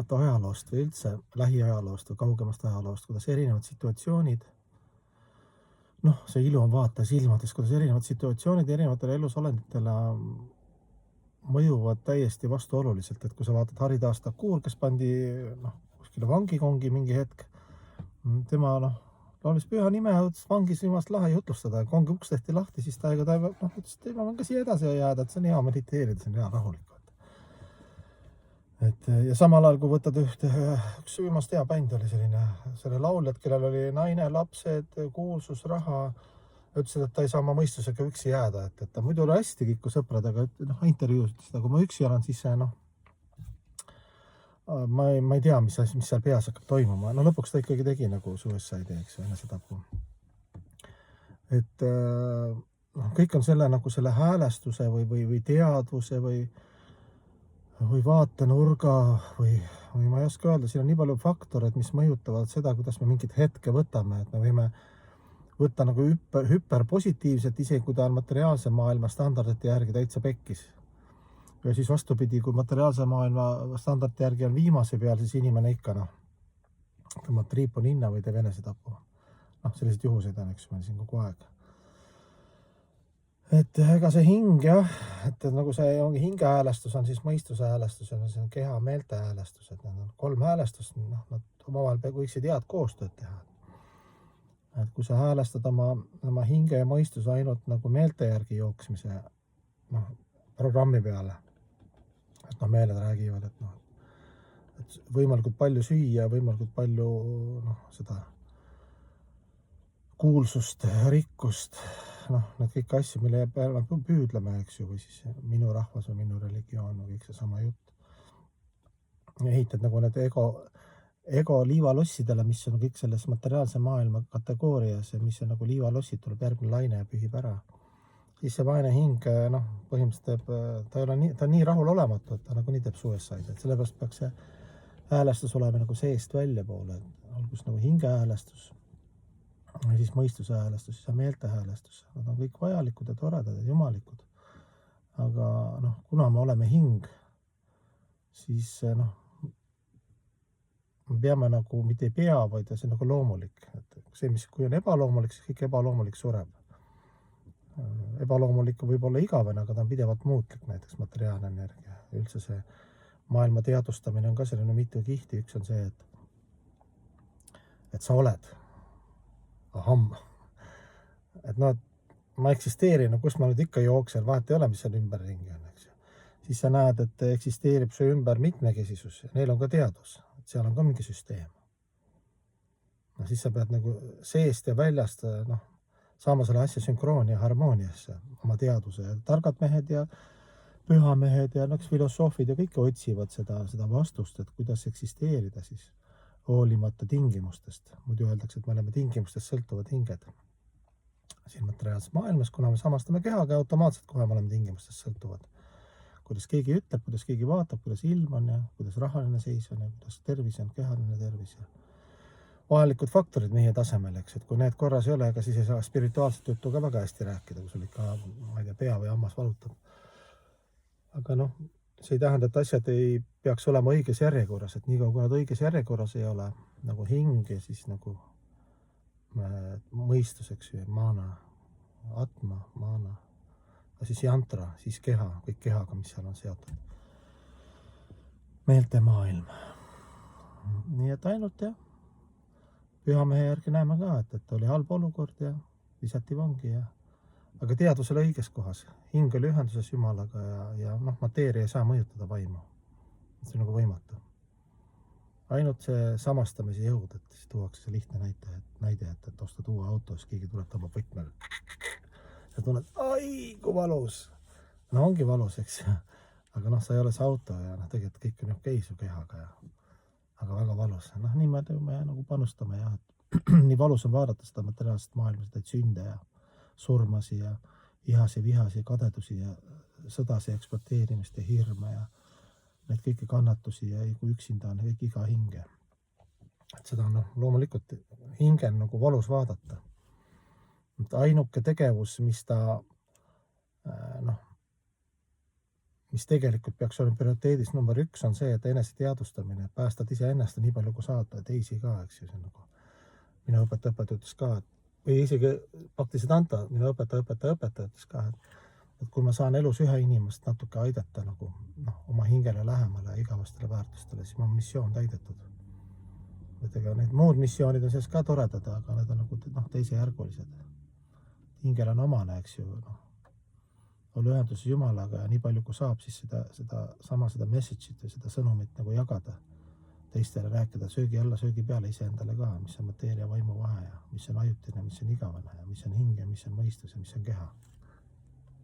vaadata ajaloost või üldse lähiajaloost või kaugemast ajaloost, kuidas erinevad situatsioonid, see ilu on vaataja silmades, kuidas erinevad situatsioonid erinevatele elusolenditele mõjuvad täiesti vastuoluliselt, et kui sa vaatad Harri Taas-Takuur, kes pandi kuskile vangikongi mingi hetk, tema laulis püha nime, ütles vangis jumast lahe jutlustada ja kongi uks tehti lahti, siis ta ütles, et ma võin ka siia edasi jääda, et see on hea mediteerida, see on hea rahulik. Ja samal ajal, kui võtad üks viimast hea bänd oli selle lauljad, kellel oli naine, lapsed, kuulsus, raha, ütlesid, et ta ei saa oma mõistusega üksi jääda, et ta muidu oli hästi kõik sõpradega, intervjuus ütles, kui ma üksi olen, siis see ma ei tea, mis seal peas hakkab toimuma. Lõpuks ta ikkagi tegi nagu suicide, eks ju, enesetapu. Et kõik on selle häälestuse või teadvuse või vaatenurga või ma ei oska öelda, siin on nii palju faktoreid, mis mõjutavad seda, kuidas me mingit hetke võtame, et me võime võtta nagu hüperpositiivselt, isegi kui ta on materiaalse maailma standardite järgi täitsa pekkis. Ja siis vastupidi, kui materiaalse maailma standardite järgi on viimase peal, siis inimene ikka tõmbab triipu ninna või teeb enesetapu. Sellised juhuseid on, eks meil siin kogu aeg. Et ega see hing et nagu see ongi hinge häälestus on siis mõistuse häälestus ja see on keha meelte häälestus, et need on 3 häälestust, nad omavahel võiksid head koostööd teha. Et kui sa häälestad oma hinge ja mõistuse ainult nagu meelte järgi jooksmise programmi peale, et meeled räägivad, et võimalikult palju süüa, võimalikult palju seda kuulsust, rikkust, need kõik asju, mille peale püüdleme, eks ju, või siis minu rahvas või minu religioon või kõik see sama jutt. Ja ehitad nagu need ego liivalossidele, mis on kõik selles materiaalse maailma kategoorias ja mis on nagu liivalossid, tuleb järgmine laine ja pühib ära. Siis see vaene hing, põhimõtteliselt ta on nii rahulolematu, et ta nagu nii teeb suicide, et sellepärast peaks see häälestus olema nagu seest välja poole, olgus nagu hinge häälestus, ja siis mõistuse häälestus ja meelte häälestus. Nad on kõik vajalikud ja toredad ja jumalikud. Aga kuna me oleme hing, siis me peame nagu, mitte ei pea, vaid see on nagu loomulik. Kui on ebaloomulik, siis kõik ebaloomulik sureb. Ebaloomulik võib olla igavene, aga ta on pidevalt muutlik, näiteks materiaalne energia. Üldse see maailma teadustamine on ka selline mitu kihti. Üks on see, et sa oled et ma eksisteerin, kus ma nüüd ikka jooksen, vahet ei ole, mis seal ümberringi on, eks ju. Siis sa näed, et eksisteerib su ümber mitmekesisus ja neil on ka teadus, et seal on ka mingi süsteem. Siis sa pead nagu seest ja väljast saama selle asja sünkrooni ja harmooniasse, oma teaduse ja targad mehed ja pühamehed ja filosoofid ja kõik otsivad seda vastust, et kuidas eksisteerida siis hoolimata tingimustest. Muidu öeldakse, et me oleme tingimustest sõltuvad hinged. Siin materiaalses maailmas, kuna me samastame kehaga, automaatselt kohe me oleme tingimustest sõltuvad. Kuidas keegi ütleb, kuidas keegi vaatab, kuidas ilm on ja kuidas rahaline seis on ja kuidas tervis on, kehaline tervis ja vajalikud faktorid meie tasemel, eks, et kui need korras ei ole, ega siis ei saa spirituaalset juttu ka väga hästi rääkida, kui sul ikka, ma ei tea, pea või hammas valutab. Aga see ei tähenda, et asjad ei peaks olema õiges järjekorras, et nii kui nad õiges järjekorras ei ole, nagu hing ja siis nagu mõistuseks ju, maana, atma, maana, ja siis jantra, siis keha, kõik kehaga, mis seal on seotud. Meelte maailm. Nii et ainult pühamehe järgi näeme ka, et oli halb olukord ja visati vangi aga teadusel õiges kohas. Hing oli ühenduses Jumalaga ja mateeria ei saa mõjutada vaimu. See on nagu võimatu. Ainult see samastamise jõud, et siis tuuakse see lihtne näide, et ostad uue auto, siis keegi tuleb tõmbab võtmel. Ja tunned, ai, kui valus. Ongi valus, eks. Aga sa ei ole see auto ja tegelikult kõik on okei su kehaga. Aga väga valus. Niimoodi me nagu panustame ja nii valus on vaadata seda materiaalset maailma, seda sünde ja surmasi ja ihasi, vihasi, kadedusi ja sõdasi, ekspluateerimist ja hirme ja neid kõiki kannatusi ja kui üksinda on kõik iga hinge. Et seda on loomulikult hingel nagu valus vaadata. Et ainuke tegevus, mis ta mis tegelikult peaks olema prioriteedis number 1 on see, et enese teadvustamine, päästad iseennast nii palju kui saad teisi ka, eks ju, see on nagu minu õpetaja ütles ka, või isegi Bhaktisiddhanta, minu õpetaja ütles ka, et kui ma saan elus ühe inimest natuke aidata nagu oma hingele lähemale ja igavastele väärtustele, siis on missioon täidetud. Et ega need muud missioonid on selles ka toredad, aga need on nagu teisejärgulised. Hingel on omane, eks ju, olla ühenduses Jumalaga ja nii palju kui saab, siis seda message'it või seda sõnumit nagu jagada, teistele rääkida söögi alla, söögi peale iseendale ka, mis on mateeria vaimu vahe ja mis on ajutine, mis on igavene ja mis on hing ja mis on mõistus ja mis on keha.